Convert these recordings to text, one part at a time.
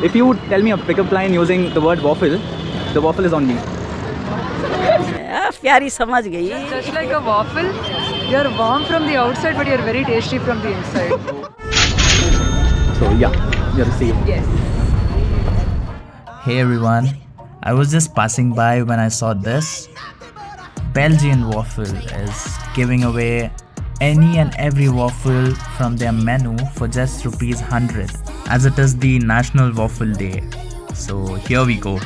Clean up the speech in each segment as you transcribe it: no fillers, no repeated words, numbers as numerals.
If you tell me a pickup line using the word waffle, the waffle is on me. प्यारी समझ गई. Just like a waffle, you're warm from the outside, but you're very tasty from the inside. So yeah, you're received. Yes. Hey everyone, I was just passing by when I saw this. Belgian Waffle is giving away any and every waffle from their menu for just ₹100, as it is the National Waffle Day. So here we go.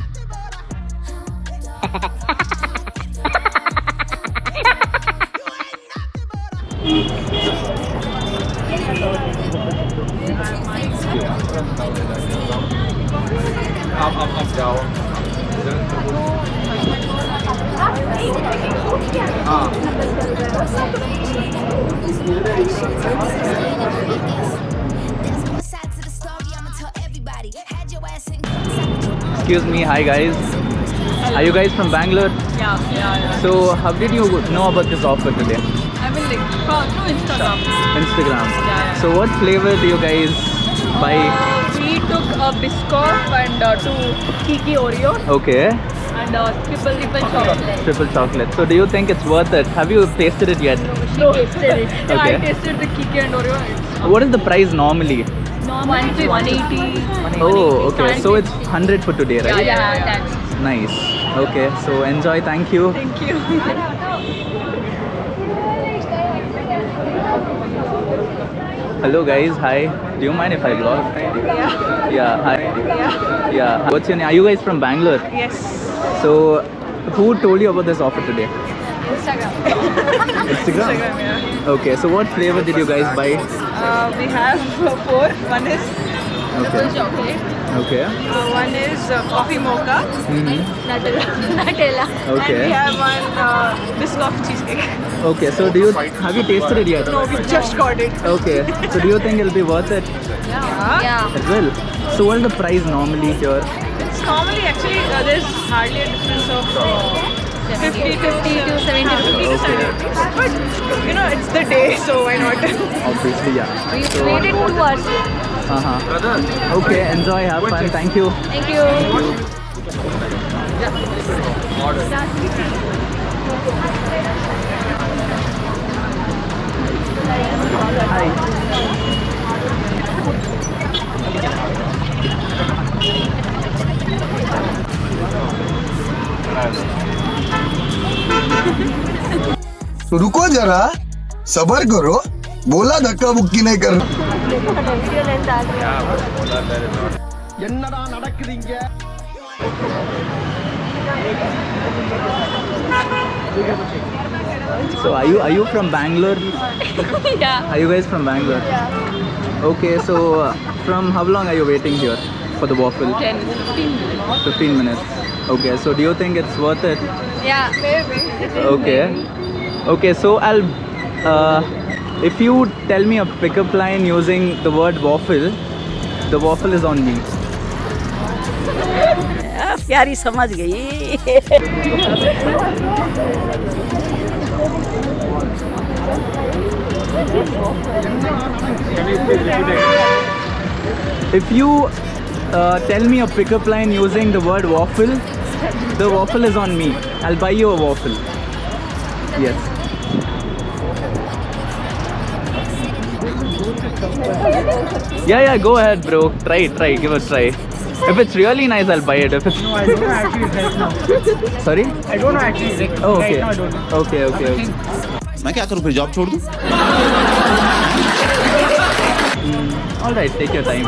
Excuse me, hi guys. Are you guys from Bangalore? Yeah. So how did you know about this offer today? I will like through Instagram. Instagram. Yeah. So what flavor do you guys buy? We took a Biscoff and two Kiki Oreo Okay, and triple chocolate. triple chocolate. So do you think it's worth it? Have you tasted it yet? No, tasted it. Yeah, I Okay. tasted the Kiki and Oreo. What is the price normally? 180. Oh, okay. So it's 100 for today, right? Yeah, thanks. Nice. Okay. So enjoy. Thank you. Thank you. Hello guys. Hi. Do you mind if I vlog? Yeah. Yeah. Hi. Yeah. Yeah. What's your name? Are you guys from Bangalore? Yes. So who told you about this offer today? Instagram. Instagram. Yeah. Okay. So what flavor did you guys buy? We have four. One is Okay. chocolate. Okay. One is coffee mocha. Mm-hmm. Nutella. Okay. And we have one Biscoff cheesecake. Okay. So have you tasted it yet? No, we just got it. Okay. So do you think it'll be worth it? Yeah. It will. So what is the price normally here? It's normally actually there's hardly a difference of 50 to 70 rupees. Okay. But you know, it's the day, so why not? Obviously, yeah. We waited 2 hours. Uh-huh. Okay, enjoy, have fun. Thank you. Thank you. तो रुको जरा सबर करो बोला धक्का बुक्की नहीं कर So are you from Bangalore? Yeah. Are you guys from Bangalore? Yeah. Okay, so from how long are you waiting here for the waffle? 10, 15 minutes. 15 minutes. Okay, so do you think it's worth it? Yeah, maybe. Okay. Okay, so if you tell me a pickup line using the word waffle, the waffle is on me. प्यारी समझ गई. If you tell me a pickup line using the word waffle, the waffle is on me. I'll buy you a waffle. Yes. Yeah, go ahead, bro. Try, give it a try. If it's really nice, I'll buy it. If it's... No, I don't know actually right now. Sorry? I don't know actually. Like, Oh, right okay. now I don't know. Okay. मैं क्या करूँ फिर job छोड़ दूँ All right, take your time.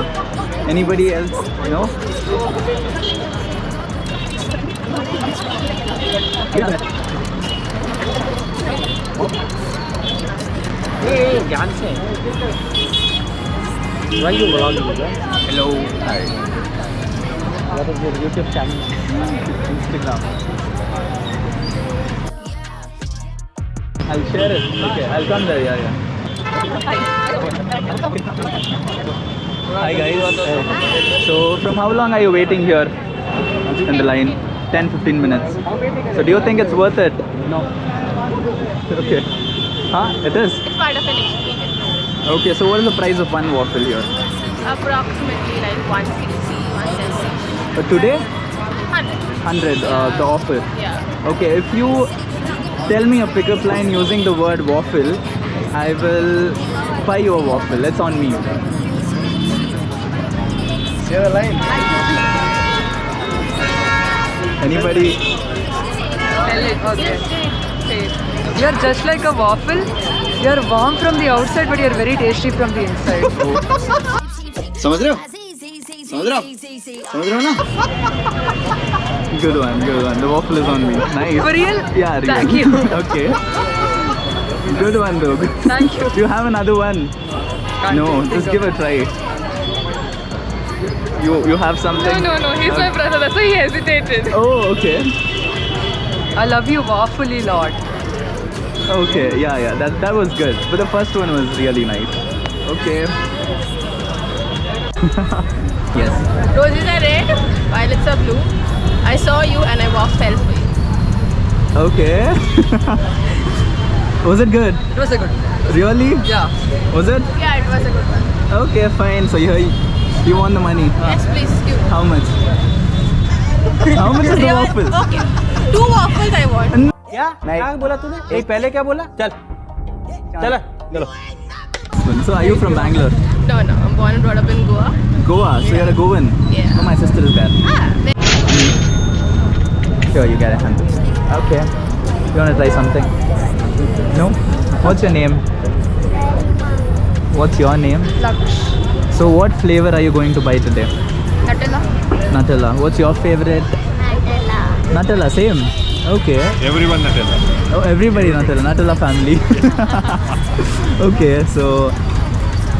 Anybody else? No? ज्ञान से Why you vlogging? Hello. Hi. What is your YouTube channel? Instagram. I'll share it. Okay, I'll come there. Yeah. Hi guys. So from how long are you waiting here in the line? 10-15 minutes. So do you think it's worth it? No. Okay. Huh? It is? It's part of an experience. Okay, so what is the price of one waffle here? Approximately like 160, 170. Today? 100. 100, the offer. Yeah. Okay, if you tell me a pickup line using the word waffle, I will buy you a waffle. It's on me. Say the line. Anybody? Tell it. Okay. You're just like a waffle. You're warm from the outside, but you're very tasty from the inside. समझ रहे हो ना? Good one, good one. The waffle is on me. Nice. For real? Yeah, real. Thank you. Okay. Good one though. Thank you. Do you have another one? No, just give a try. You have something? No. He's my brother. That's why he hesitated. Oh, okay. I love you waffly lot. Okay, yeah. That was good. But the first one was really nice. Okay. Yes. Roses are red, violets are blue. I saw you and I fell for you. Okay. Was it good? It was a good. Really? Yeah. Was it? Yeah, it was a good one. Okay, fine. So you won the money. Yes, please. You. How much? How much is the waffle? Okay. 2 waffles I want. क्या क्या बोला तूने एक पहले क्या बोला चल चलो So are you from Bangalore? No. I'm born and brought up in Goa. Goa. So you're a Goan? Yeah. Oh, my sister is there. Very Sure, you get a hand. Okay. You want to try something? No? What's your name? What's your name? Laksh. So what flavor are you going to buy today? Nutella. Nutella. What's your favorite? Nutella, same. Okay. Everyone Nutella. Oh, everybody Nutella. Nutella family. Okay, so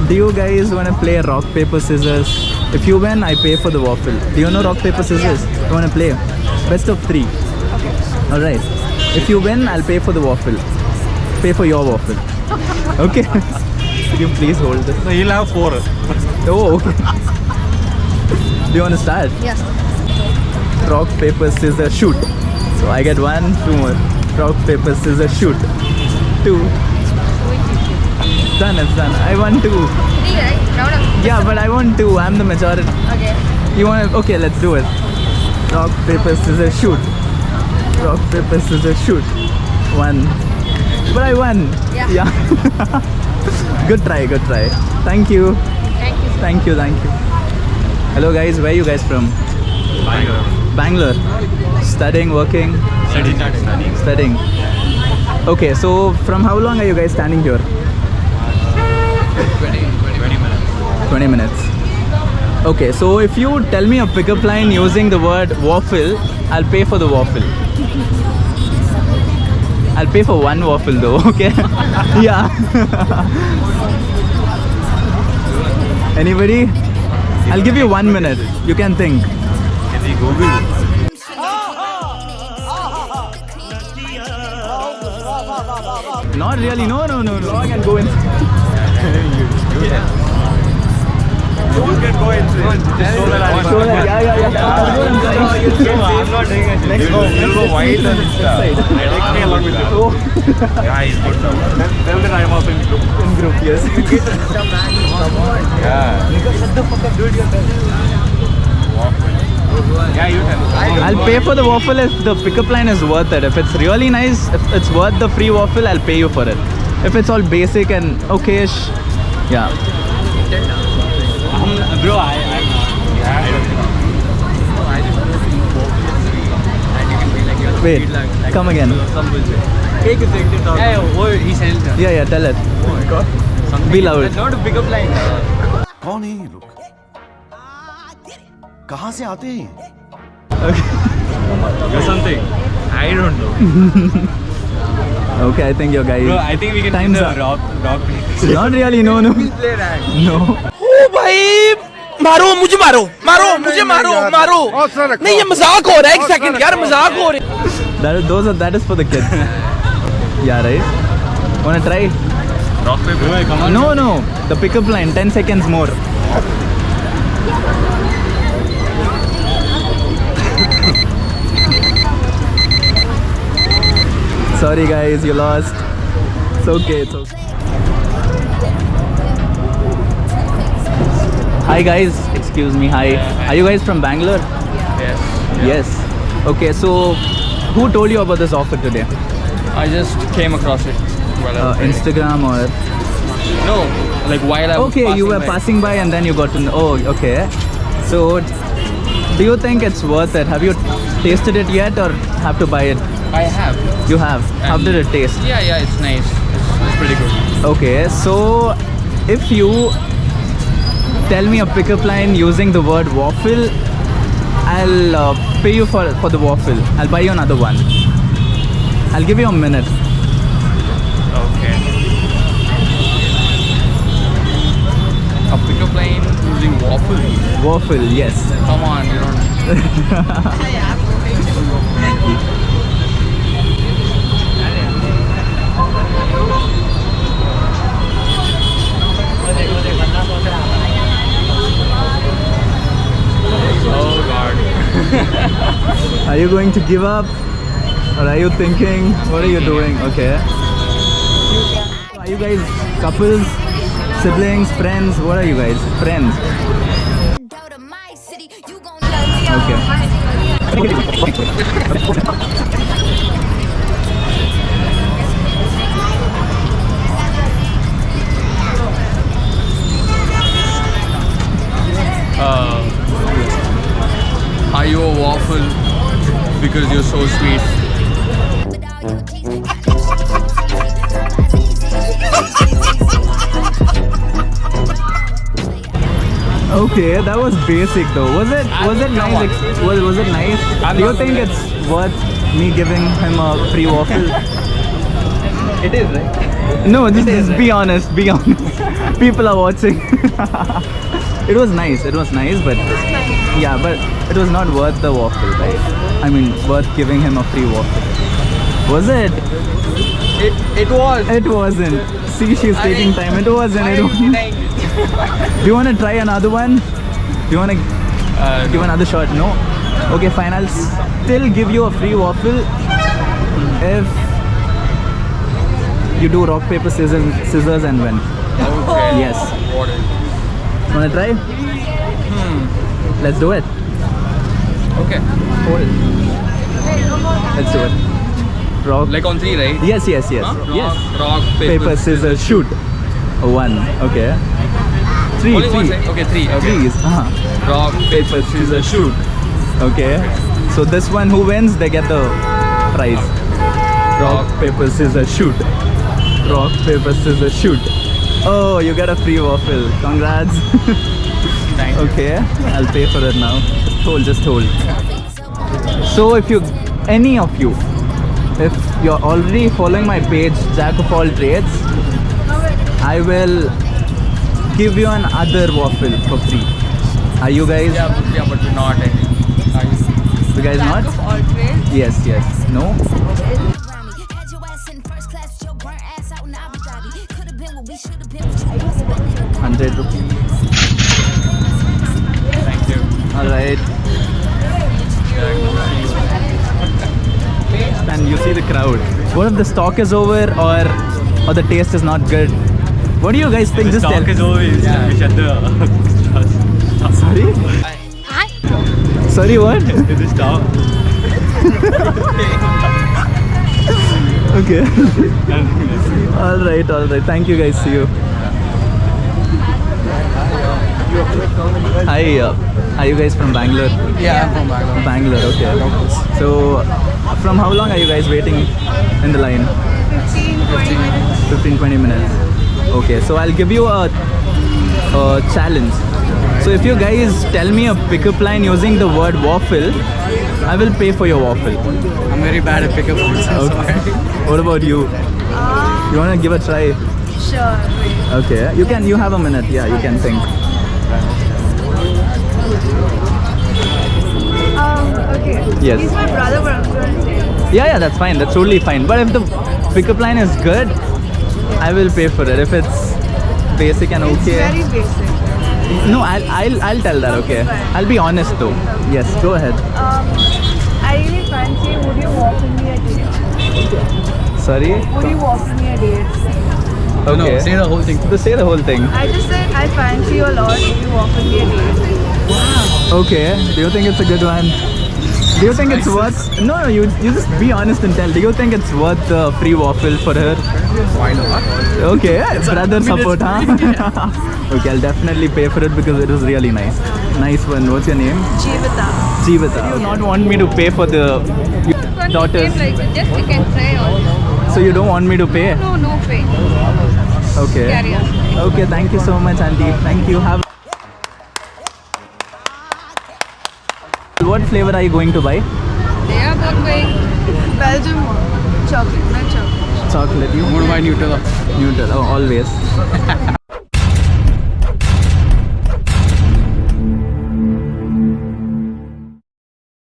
do you guys want to play rock, paper, scissors? If you win, I pay for the waffle. Do you know rock, paper, scissors? You want to play? Best of 3. Alright. If you win, I'll pay for the waffle. Pay for your waffle. Okay? Could you please hold this? So he'll have 4. Oh, okay. Do you want to start? Yes. Rock, paper, scissors, shoot. So I get 1, 2 more. Rock, paper, scissors, shoot. 2. Done, it's done. I won 2. 3, right? Round up. Yeah, but I won 2. I'm the majority. Okay. You want to? Okay, let's do it. Rock, paper, scissors, shoot. Rock, paper, scissors, shoot. 1. But I won. Yeah. Good try, good try. Thank you. Thank you. Thank you. Hello guys, where are you guys from? Bangalore. Studying, working? Studying. Okay, so from how long are you guys standing here? 20 minutes. Okay, so if you tell me a pickup line using the word waffle, I'll pay for the waffle. I'll pay for 1 waffle though, okay? Yeah. Anybody? I'll give you 1 minute. You can think. Not really. No. I can go in. You can go in. Just show that I'm Yeah. I'm not doing it. You'll go wild and stuff. Take me along with you. Oh. Yeah, he's good now. Tell that I'm also in group. Yes. Yeah, you can. I'll pay for the waffle if the pickup line is worth it. If it's really nice, if it's worth the free waffle, I'll pay you for it. If it's all basic and okayish, yeah. Bro, I'm not. Wait, come again. Yeah, tell it. Be loud. That's not a pickup line. कौन है ये लोग कहाँ से आते हैं Or something. I don't know. Okay, I think your guy. Bro, I think we can Time's do up. the rock. Not really, no. No. मारो मुझे मारो नहीं ये मजाक हो रहा है 1 सेकंड यार मजाक हो रहा है That is for the kids. Yeah, right? Wanna try? Rock, paper, come on. No. The pickup line, 10 seconds more. Sorry guys, you lost. It's okay. Hi guys, excuse me, hi. Are you guys from Bangalore? Yes. Yes. Okay, so who told you about this offer today? I just came across it. While I was riding. Instagram or? No, like while I was Okay, you were by. passing by and then you got to know. Oh, okay. So, do you think it's worth it? Have you tasted it yet or have to buy it? I have. You have. How And- did it taste? Yeah, it's nice. It's pretty good. Okay, so if you tell me a pickup line using the word waffle, I'll pay you for the waffle. I'll buy you another one. I'll give you a minute. Okay. A pickup line using waffle. Waffle, yes. Come on, you don't. Oh God. Are you going to give up? Or are you thinking? What are you doing? Okay. Are you guys couples, siblings, friends? What are you guys? Friends. Are you a waffle because you're so sweet? Okay, that was basic though. Was it nice? Was it nice? Do you think it's worth me giving him a free waffle? It is, right? No, just be honest. Be honest. People are watching. It was nice, but yeah, but it was not worth the waffle, right? I mean, worth giving him a free waffle. Was it? It was. It wasn't. See, she's taking time. It wasn't. Do you want to try another one? Do you want to give another shot? No? Okay, fine. I'll still give you a free waffle if you do rock, paper, scissors and win. Okay. Yes. What is? Wanna try? Let's do it. Okay. Let's do it. Rock. Like on 3, right? Yes. Huh? Yes. Rock, Paper, scissors, shoot. 1. Okay. 3. Only one 3. side? Okay, 3. Okay. 3 is. Rock, Paper, scissors, shoot. Okay. So this one who wins, they get the prize. Rock, paper, scissors, shoot. Rock, paper, scissors, shoot. Oh, you get a free waffle. Congrats. Thank you. Okay, I'll pay for it now. Just hold. So if any of you, if you're already following my page, Jack of all trades, I will give you another waffle for free. Are you guys? Yeah, but we're not. You guys not? Of all trades. Yes. No? 100 rupees. Thank you. Alright. And you see the crowd. What if the stock is over or the taste is not good? What do you guys think? Just tell. over. We shut the. Sorry? Sorry, what? It is stop. Okay. Alright. Thank you guys. See you. Hi, are you guys from Bangalore? Yeah, I'm from Bangalore. Bangalore, okay. So, from how long are you guys waiting in the line? 15-20 minutes. 15-20 minutes. Okay, so I'll give you a challenge. So if you guys tell me a pickup line using the word waffle, I will pay for your waffle. I'm very bad at pickup lines. Okay. What about you? You wanna give a try? Sure. Okay. You have a minute. Yeah, you can think. Okay. Yes. He's my brother, but I'm going to say. Yeah, that's fine. That's totally fine. But if the pickup line is good, I will pay for it. If it's basic and okay. Very basic. No, I'll tell that. Okay. I'll be honest though. Yes. Go ahead. I really fancy. Would you walk with me a date? Sorry. Would you walk with me a date? Okay. No, say the whole thing. Say the whole thing. I just said I fancy you a lot. Would you walk with me a date? Wow. Okay. Do you think it's a good one? Do you think it's worth? No, you just be honest and tell. Do you think it's worth the free waffle for her? Why not? Okay, brother support, huh? Okay, I'll definitely pay for it because it was really nice. Nice one. What's your name? Jeevita. Jeevita. You not want me to pay for the daughters? Like just you can try also. So you don't want me to pay? No pay. Okay. Carry on. Okay, thank you so much, auntie. Thank you. Have. What flavor are you going to buy? They are both going Belgium chocolate, not chocolate. Chocolate. You? What about Nutella? Nutella. Oh, always.